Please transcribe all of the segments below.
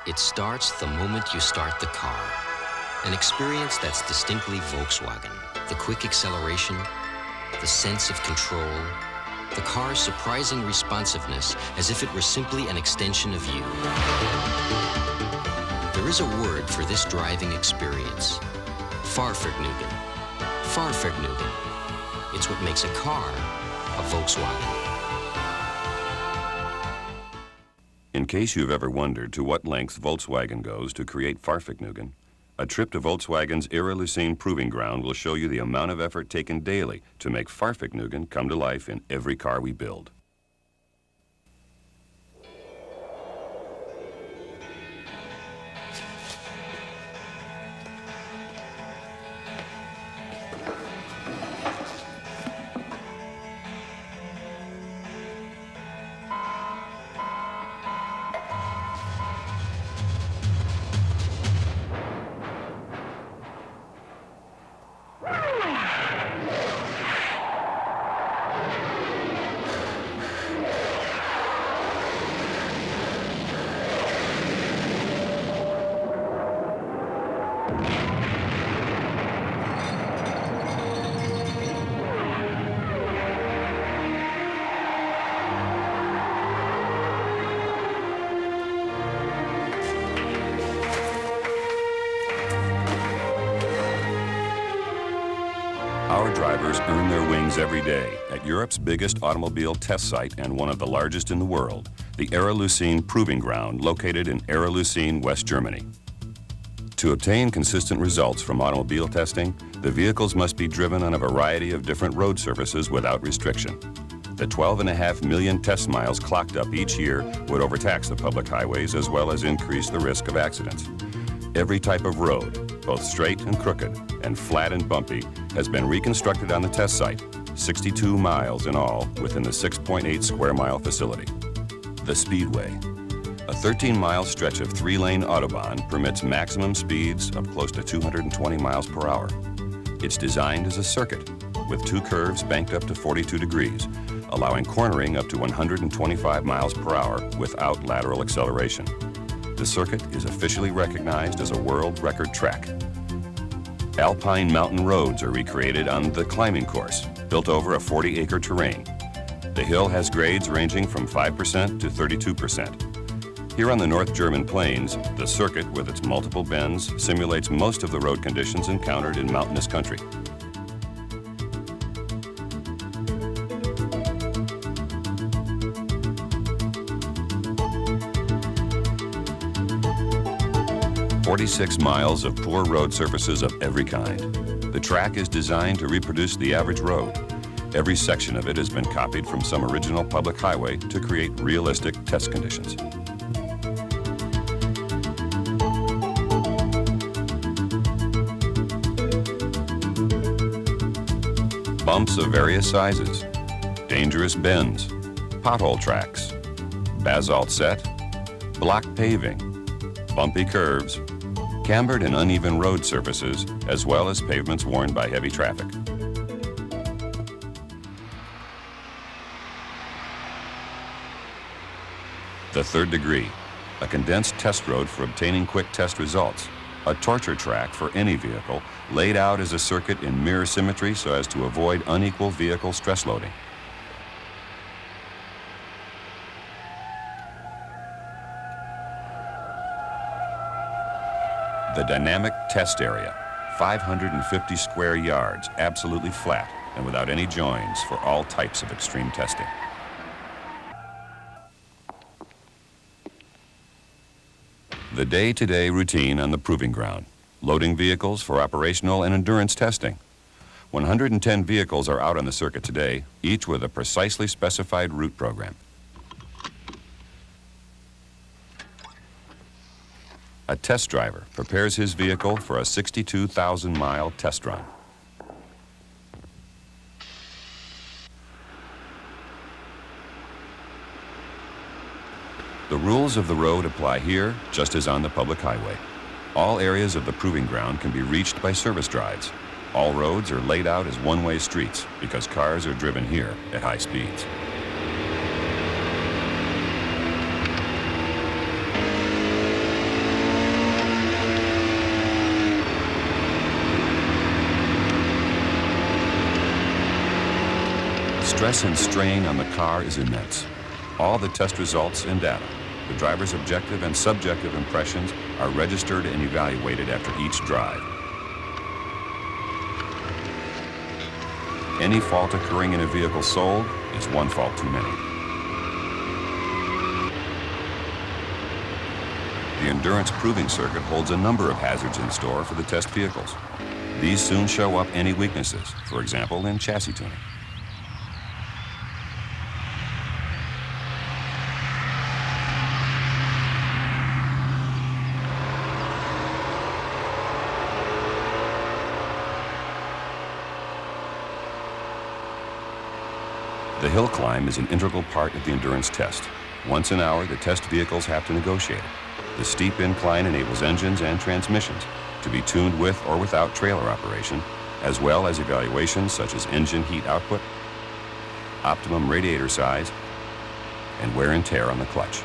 It starts the moment you start the car. An experience that's distinctly Volkswagen. The quick acceleration, the sense of control, the car's surprising responsiveness as if it were simply an extension of you. There is a word for this driving experience. Fahrvergnügen. Fahrvergnügen. It's what makes a car a Volkswagen. In case you've ever wondered to what lengths Volkswagen goes to create Fahrvergnügen, a trip to Volkswagen's Ehra Lessien proving ground will show you the amount of effort taken daily to make Fahrvergnügen come to life in every car we build. Our drivers earn their wings every day at Europe's biggest automobile test site and one of the largest in the world, the Ehra Lessien Proving Ground located in Ehra Lessien, West Germany. To obtain consistent results from automobile testing, the vehicles must be driven on a variety of different road surfaces without restriction. The 12.5 million test miles clocked up each year would overtax the public highways as well as increase the risk of accidents. Every type of road, both straight and crooked, and flat and bumpy, has been reconstructed on the test site, 62 miles in all within the 6.8 square mile facility. The Speedway. A 13-mile stretch of 3-lane Autobahn permits maximum speeds of close to 220 miles per hour. It's designed as a circuit with 2 curves banked up to 42 degrees, allowing cornering up to 125 miles per hour without lateral acceleration. The circuit is officially recognized as a world record track. Alpine mountain roads are recreated on the climbing course, built over a 40-acre terrain. The hill has grades ranging from 5% to 32%. Here on the North German plains, the circuit with its multiple bends simulates most of the road conditions encountered in mountainous country. "46 miles of poor road surfaces of every kind. The track is designed to reproduce the average road. Every section of it has been copied from some original public highway to create realistic test conditions. Bumps of various sizes, dangerous bends, pothole tracks, basalt set, block paving, bumpy curves, cambered and uneven road surfaces, as well as pavements worn by heavy traffic. The third degree, a condensed test road for obtaining quick test results, a torture track for any vehicle laid out as a circuit in mirror symmetry so as to avoid unequal vehicle stress loading. The dynamic test area, 550 square yards, absolutely flat and without any joins for all types of extreme testing. The day-to-day routine on the proving ground, loading vehicles for operational and endurance testing. 110 vehicles are out on the circuit today, each with a precisely specified route program. A test driver prepares his vehicle for a 62,000-mile test run. The rules of the road apply here just as on the public highway. All areas of the proving ground can be reached by service drives. All roads are laid out as one-way streets because cars are driven here at high speeds. stress and strain on the car is immense. All the test results and data, the driver's objective and subjective impressions, are registered and evaluated after each drive. Any fault occurring in a vehicle sold is one fault too many. The endurance proving circuit holds a number of hazards in store for the test vehicles. These soon show up any weaknesses, for example, in chassis tuning. The hill climb is an integral part of the endurance test. Once an hour, the test vehicles have to negotiate it. The steep incline enables engines and transmissions to be tuned with or without trailer operation, as well as evaluations such as engine heat output, optimum radiator size, and wear and tear on the clutch.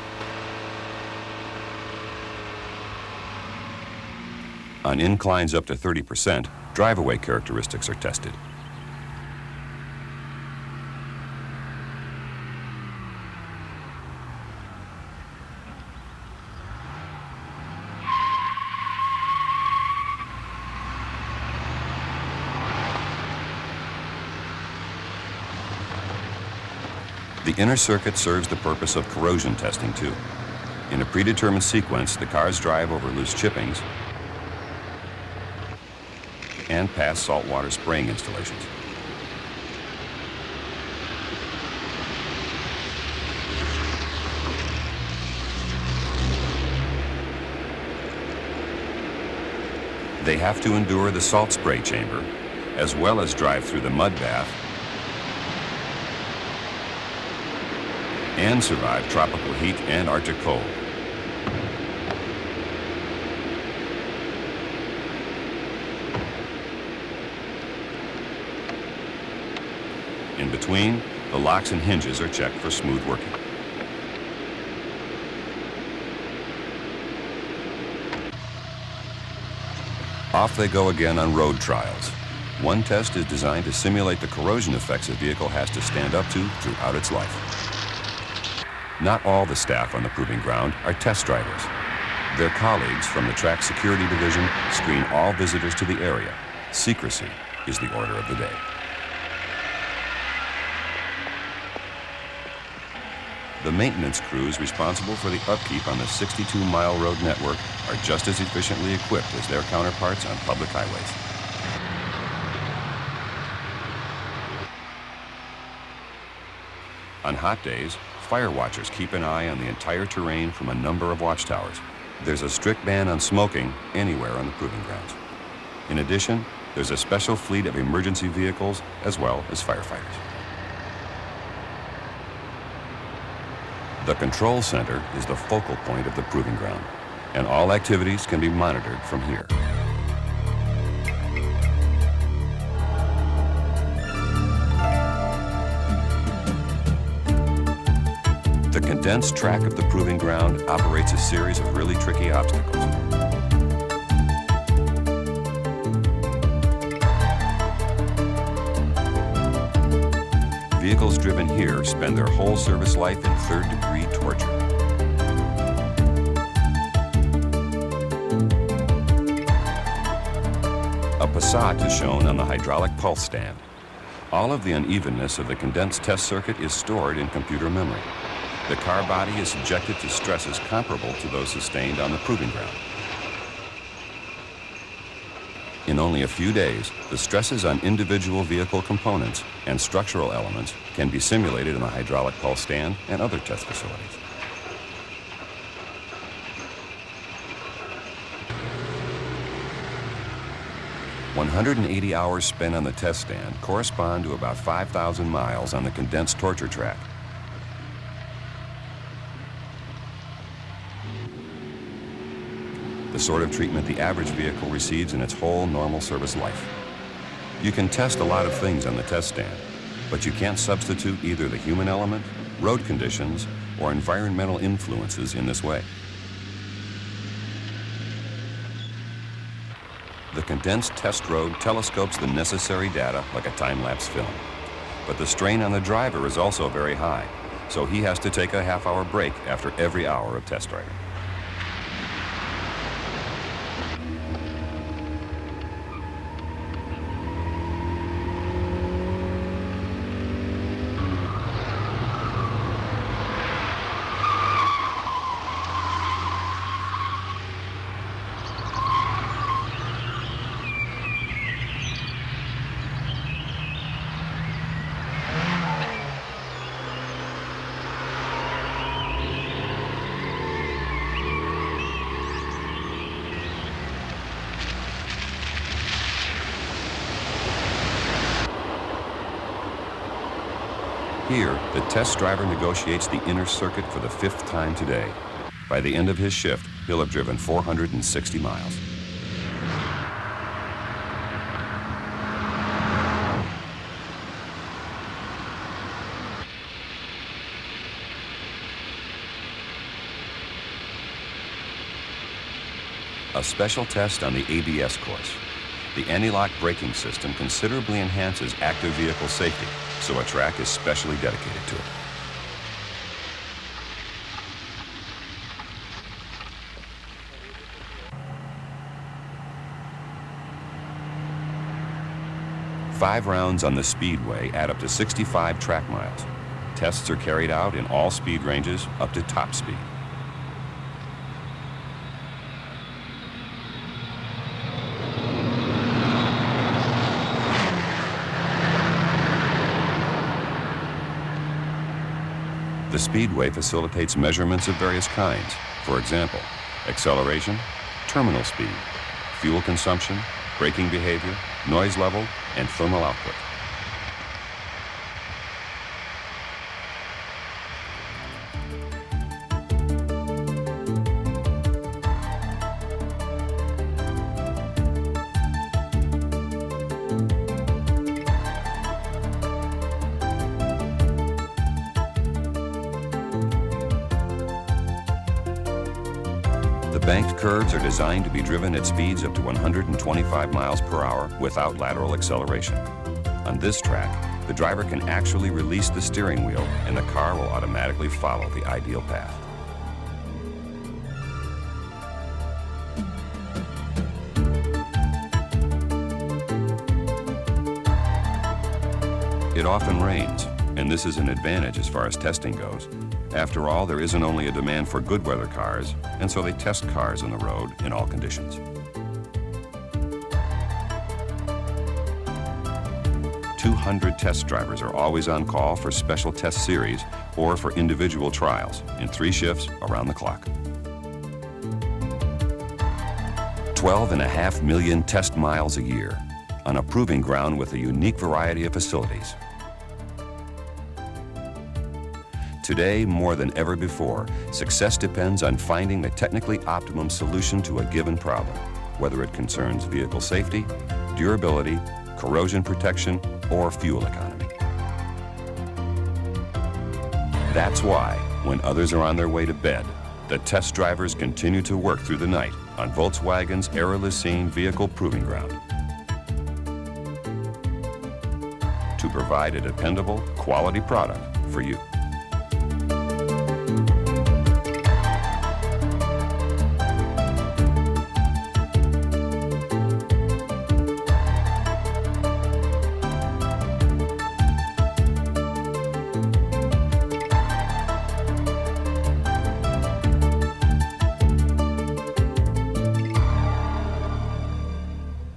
On inclines up to 30%, drive-away characteristics are tested. The inner circuit serves the purpose of corrosion testing too. In a predetermined sequence, the cars drive over loose chippings and past saltwater spraying installations. They have to endure the salt spray chamber, as well as drive through the mud bath and survive tropical heat and Arctic cold. In between, the locks and hinges are checked for smooth working. Off they go again on road trials. One test is designed to simulate the corrosion effects a vehicle has to stand up to throughout its life. Not all the staff on the proving ground are test drivers. Their colleagues from the Track Security Division screen all visitors to the area. Secrecy is the order of the day. The maintenance crews responsible for the upkeep on the 62-mile road network are just as efficiently equipped as their counterparts on public highways. On hot days, fire watchers keep an eye on the entire terrain from a number of watchtowers. There's a strict ban on smoking anywhere on the proving grounds. In addition, there's a special fleet of emergency vehicles as well as firefighters. The control center is the focal point of the proving ground, and all activities can be monitored from here. The condensed track of the proving ground operates a series of really tricky obstacles. Vehicles driven here spend their whole service life in third-degree torture. A Passat is shown on the hydraulic pulse stand. All of the unevenness of the condensed test circuit is stored in computer memory. The car body is subjected to stresses comparable to those sustained on the proving ground. In only a few days, the stresses on individual vehicle components and structural elements can be simulated in the hydraulic pulse stand and other test facilities. "180 hours spent on the test stand correspond to about 5,000 miles on the condensed torture track. The sort of treatment the average vehicle receives in its whole normal service life. You can test a lot of things on the test stand, but you can't substitute either the human element, road conditions, or environmental influences in this way. The condensed test road telescopes the necessary data like a time-lapse film. but the strain on the driver is also very high, so he has to take a half-hour break after every hour of test driving. Here, the test driver negotiates the inner circuit for the 5th time today. By the end of his shift, he'll have driven 460 miles. A special test on the ABS course. The anti-lock braking system considerably enhances active vehicle safety, so a track is specially dedicated to it. Five rounds on the speedway add up to 65 track miles. Tests are carried out in all speed ranges up to top speed. The speedway facilitates measurements of various kinds. For example, acceleration, terminal speed, fuel consumption, braking behavior, noise level, and thermal output. The banked curves are designed to be driven at speeds up to 125 miles per hour without lateral acceleration. On this track, the driver can actually release the steering wheel and the car will automatically follow the ideal path. It often rains, and this is an advantage as far as testing goes. After all, there isn't only a demand for good weather cars, and so they test cars on the road in all conditions. "200 test drivers are always on call for special test series or for individual trials in 3 shifts around the clock. 12.5 million test miles a year on a proving ground with a unique variety of facilities. Today, more than ever before, success depends on finding the technically optimum solution to a given problem, whether it concerns vehicle safety, durability, corrosion protection, or fuel economy. That's why, when others are on their way to bed, the test drivers continue to work through the night on Volkswagen's Ehra Lessien Vehicle Proving Ground to provide a dependable, quality product for you.